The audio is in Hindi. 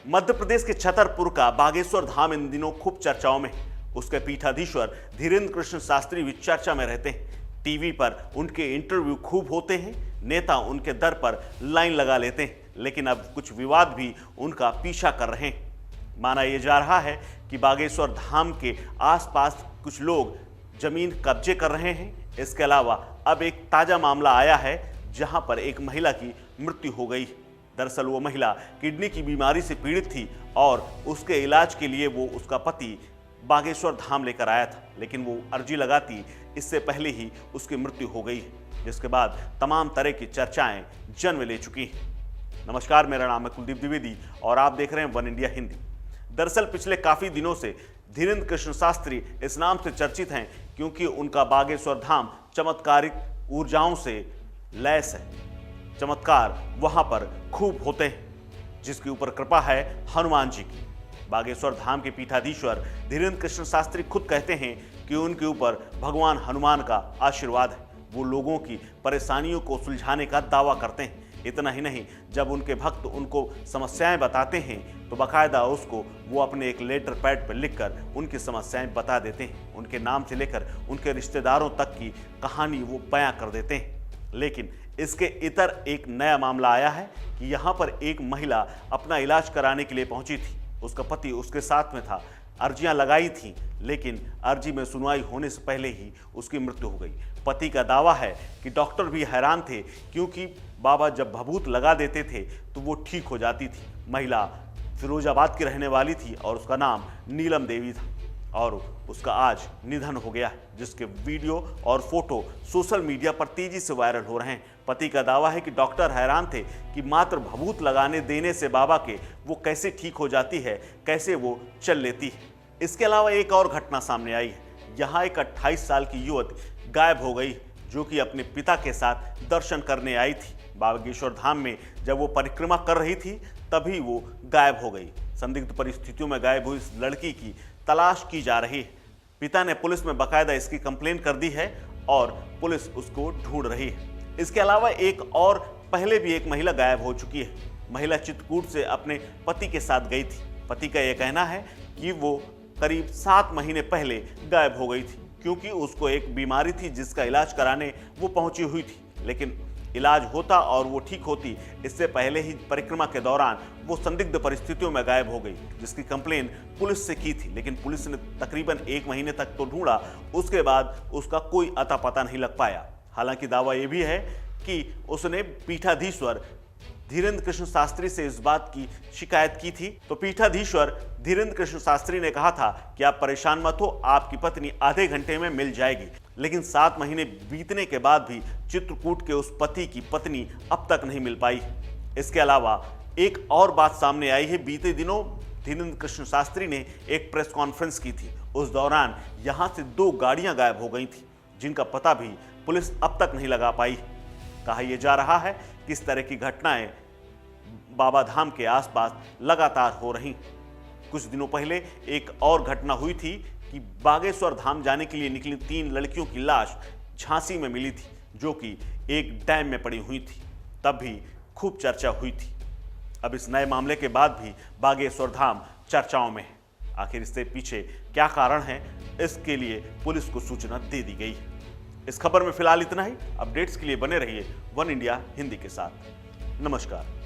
मध्य प्रदेश के छतरपुर का बागेश्वर धाम इन दिनों खूब चर्चाओं में है। उसके पीठाधीश्वर धीरेन्द्र कृष्ण शास्त्री भी चर्चा में रहते हैं। टीवी पर उनके इंटरव्यू खूब होते हैं, नेता उनके दर पर लाइन लगा लेते हैं, लेकिन अब कुछ विवाद भी उनका पीछा कर रहे हैं। माना यह जा रहा है कि बागेश्वर धाम के आसपास कुछ लोग जमीन कब्जे कर रहे हैं। इसके अलावा अब एक ताजा मामला आया है जहां पर एक महिला की मृत्यु हो गई। दरअसल वो महिला किडनी की बीमारी से पीड़ित थी और उसके इलाज के लिए वो उसका पति बागेश्वर धाम लेकर आया था, लेकिन वो अर्जी लगाती इससे पहले ही उसकी मृत्यु हो गई, जिसके बाद तमाम तरह की चर्चाएं जन्म ले चुकी हैं। नमस्कार, मेरा नाम है कुलदीप द्विवेदी और आप देख रहे हैं वन इंडिया हिंदी। दरअसल पिछले काफी दिनों से धीरेन्द्र कृष्ण शास्त्री इस नाम से चर्चित हैं क्योंकि उनका बागेश्वर धाम चमत्कारिक ऊर्जाओं से लैस है। चमत्कार वहां पर खूब होते हैं, जिसके ऊपर कृपा है हनुमान जी की। बागेश्वर धाम के पीठाधीश्वर धीरेन्द्र कृष्ण शास्त्री खुद कहते हैं कि उनके ऊपर भगवान हनुमान का आशीर्वाद है। वो लोगों की परेशानियों को सुलझाने का दावा करते हैं। इतना ही नहीं, जब उनके भक्त उनको समस्याएं बताते हैं तो बाकायदा उसको वो अपने एक लेटर पैड पर लिखकर उनकी समस्याएं बता देते हैं। उनके नाम से लेकर उनके रिश्तेदारों तक की कहानी वो बयां कर देते हैं। लेकिन इसके इतर एक नया मामला आया है कि यहाँ पर एक महिला अपना इलाज कराने के लिए पहुंची थी। उसका पति उसके साथ में था। अर्जियां लगाई थी, लेकिन अर्जी में सुनवाई होने से पहले ही उसकी मृत्यु हो गई। पति का दावा है कि डॉक्टर भी हैरान थे क्योंकि बाबा जब भभूत लगा देते थे तो वो ठीक हो जाती थी। महिला फिरोजाबाद की रहने वाली थी और उसका नाम नीलम देवी था और उसका आज निधन हो गया, जिसके वीडियो और फोटो सोशल मीडिया पर तेजी से वायरल हो रहे हैं। पति का दावा है कि डॉक्टर हैरान थे कि मात्र भभूत लगाने देने से बाबा के वो कैसे ठीक हो जाती है, कैसे वो चल लेती है। इसके अलावा एक और घटना सामने आई है। यहाँ एक 28 साल की युवती गायब हो गई जो कि अपने पिता के साथ दर्शन करने आई थी। बागेश्वर धाम में जब वो परिक्रमा कर रही थी तभी वो गायब हो गई। संदिग्ध परिस्थितियों में गायब हुई इस लड़की की तलाश की जा रही है। पिता ने पुलिस में बाकायदा इसकी कंप्लेंट कर दी है और पुलिस उसको ढूंढ रही है। इसके अलावा एक और पहले भी एक महिला गायब हो चुकी है। महिला चित्रकूट से अपने पति के साथ गई थी। पति का यह कहना है कि वो करीब 7 महीने पहले गायब हो गई थी क्योंकि उसको एक बीमारी थी जिसका इलाज कराने वो पहुंची हुई थी, लेकिन इलाज होता और वो ठीक होती इससे पहले ही परिक्रमा के दौरान वो संदिग्ध परिस्थितियों में गायब हो गई, जिसकी कंप्लेन पुलिस से की थी। लेकिन पुलिस ने तकरीबन 1 महीने तक तो ढूंढा, उसके बाद उसका कोई अता पता नहीं लग पाया। हालांकि दावा ये भी है कि उसने पीठाधीश्वर धीरेन्द्र कृष्ण शास्त्री से इस बात की शिकायत की थी, तो पीठाधीश्वर धीरेन्द्र कृष्ण शास्त्री ने कहा था कि आप परेशान मत हो, आपकी पत्नी आधे घंटे में मिल जाएगी। लेकिन 7 महीने बीतने के बाद भी चित्रकूट के उस पति की पत्नी अब तक नहीं मिल पाई। इसके अलावा एक और बात सामने आई है। बीते दिनों धीरेन्द्र कृष्ण शास्त्री ने एक प्रेस कॉन्फ्रेंस की थी। उस दौरान यहां से 2 गाड़ियां गायब हो गई थी जिनका पता भी पुलिस अब तक नहीं लगा पाई। कहा यह जा रहा है कि इस तरह की घटनाएं बाबा धाम के आसपास लगातार हो रही। कुछ दिनों पहले एक और घटना हुई थी कि बागेश्वर धाम जाने के लिए निकली 3 लड़कियों की लाश झांसी में मिली थी, जो कि एक डैम में पड़ी हुई थी। तब भी खूब चर्चा हुई थी। अब इस नए मामले के बाद भी बागेश्वर धाम चर्चाओं में है। आखिर इससे पीछे क्या कारण है, इसके लिए पुलिस को सूचना दे दी गई है। इस खबर में फिलहाल इतना ही। अपडेट्स के लिए बने रहिए वन इंडिया हिंदी के साथ। नमस्कार।